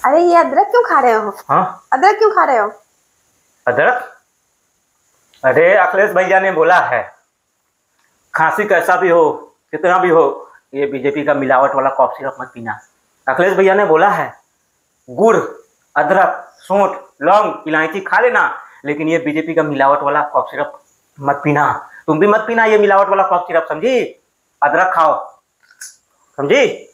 अरे ये अदरक क्यों खा रहे हो? हाँ, अदरक क्यों खा रहे हो? अदरक? अरे अखिलेश भैया ने बोला है खांसी कैसा भी हो, कितना भी हो, ये बीजेपी का मिलावट वाला कॉफ सिरप मत पीना। अखिलेश भैया ने बोला है गुड़, अदरक, सौंठ, लौंग, इलायची खा लेना, लेकिन ये बीजेपी का मिलावट वाला कॉफ सिरप मत पीना। तुम भी मत पीना ये मिलावट वाला कॉफ सिरप, समझी? अदरक खाओ, समझी?